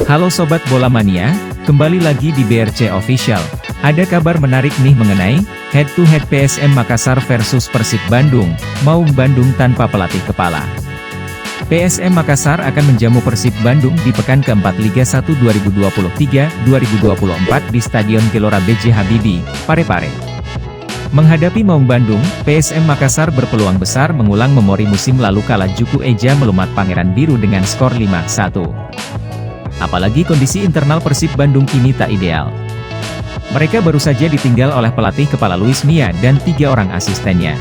Halo Sobat Bola Mania, kembali lagi di BRC Official. Ada kabar menarik nih mengenai head-to-head PSM Makassar versus Persib Bandung, Maung Bandung tanpa pelatih kepala. PSM Makassar akan menjamu Persib Bandung di pekan keempat Liga 1 2023-2024 di Stadion Gelora B.J. Habibie, Parepare. Menghadapi Maung Bandung, PSM Makassar berpeluang besar mengulang memori musim lalu kala Juku Eja melumat Pangeran Biru dengan skor 5-1. Apalagi kondisi internal Persib Bandung kini tak ideal. Mereka baru saja ditinggal oleh pelatih kepala Luis Mia dan 3 orang asistennya.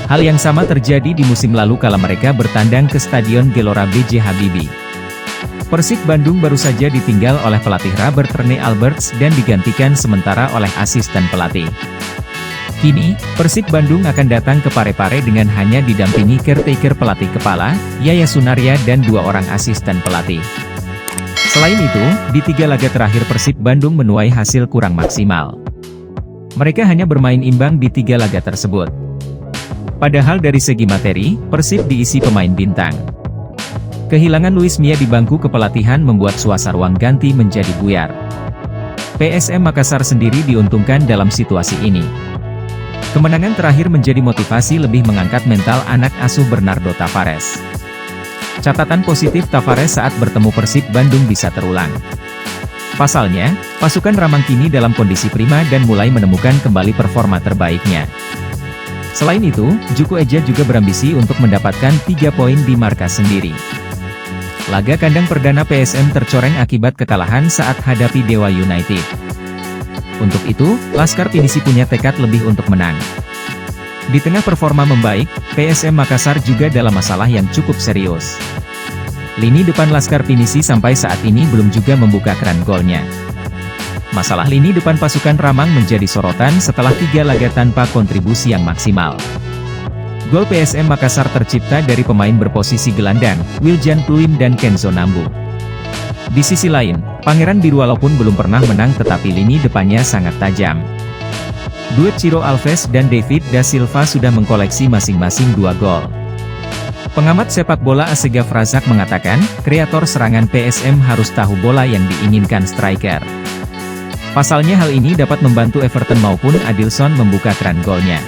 Hal yang sama terjadi di musim lalu kala mereka bertandang ke Stadion Gelora B.J. Habibie. Persib Bandung baru saja ditinggal oleh pelatih Robert Rene Alberts dan digantikan sementara oleh asisten pelatih. Kini, Persib Bandung akan datang ke Parepare dengan hanya didampingi caretaker pelatih kepala, Yaya Sunaria dan 2 orang asisten pelatih. Selain itu, di 3 laga terakhir Persib Bandung menuai hasil kurang maksimal. Mereka hanya bermain imbang di 3 laga tersebut. Padahal dari segi materi, Persib diisi pemain bintang. Kehilangan Luis Mia di bangku kepelatihan membuat suasana ruang ganti menjadi buyar. PSM Makassar sendiri diuntungkan dalam situasi ini. Kemenangan terakhir menjadi motivasi lebih mengangkat mental anak asuh Bernardo Tavares. Catatan positif Tavares saat bertemu Persib Bandung bisa terulang. Pasalnya, pasukan Ramang kini dalam kondisi prima dan mulai menemukan kembali performa terbaiknya. Selain itu, Juku Eja juga berambisi untuk mendapatkan 3 poin di markas sendiri. Laga kandang perdana PSM tercoreng akibat kekalahan saat hadapi Dewa United. Untuk itu, Laskar Pinisi punya tekad lebih untuk menang. Di tengah performa membaik, PSM Makassar juga dalam masalah yang cukup serius. Lini depan Laskar Pinisi sampai saat ini belum juga membuka keran golnya. Masalah lini depan pasukan Ramang menjadi sorotan setelah 3 laga tanpa kontribusi yang maksimal. Gol PSM Makassar tercipta dari pemain berposisi gelandang, Wiljan Pluim dan Kenzo Nambu. Di sisi lain, Pangeran Biru walaupun belum pernah menang tetapi lini depannya sangat tajam. Duet Ciro Alves dan David Da Silva sudah mengkoleksi masing-masing 2 gol. Pengamat sepak bola Asegaf Razak mengatakan, kreator serangan PSM harus tahu bola yang diinginkan striker. Pasalnya hal ini dapat membantu Everton maupun Adilson membuka keran golnya.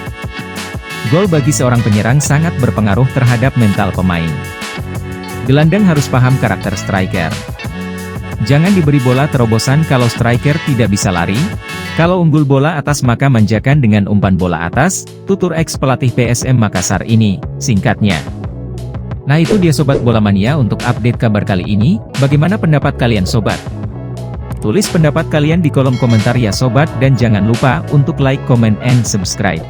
Gol bagi seorang penyerang sangat berpengaruh terhadap mental pemain. Gelandang harus paham karakter striker. Jangan diberi bola terobosan kalau striker tidak bisa lari. Kalau unggul bola atas maka manjakan dengan umpan bola atas, tutur ex pelatih PSM Makassar ini, singkatnya. Nah itu dia Sobat Bola Mania untuk update kabar kali ini, bagaimana pendapat kalian Sobat? Tulis pendapat kalian di kolom komentar ya Sobat dan jangan lupa untuk like, comment, and subscribe.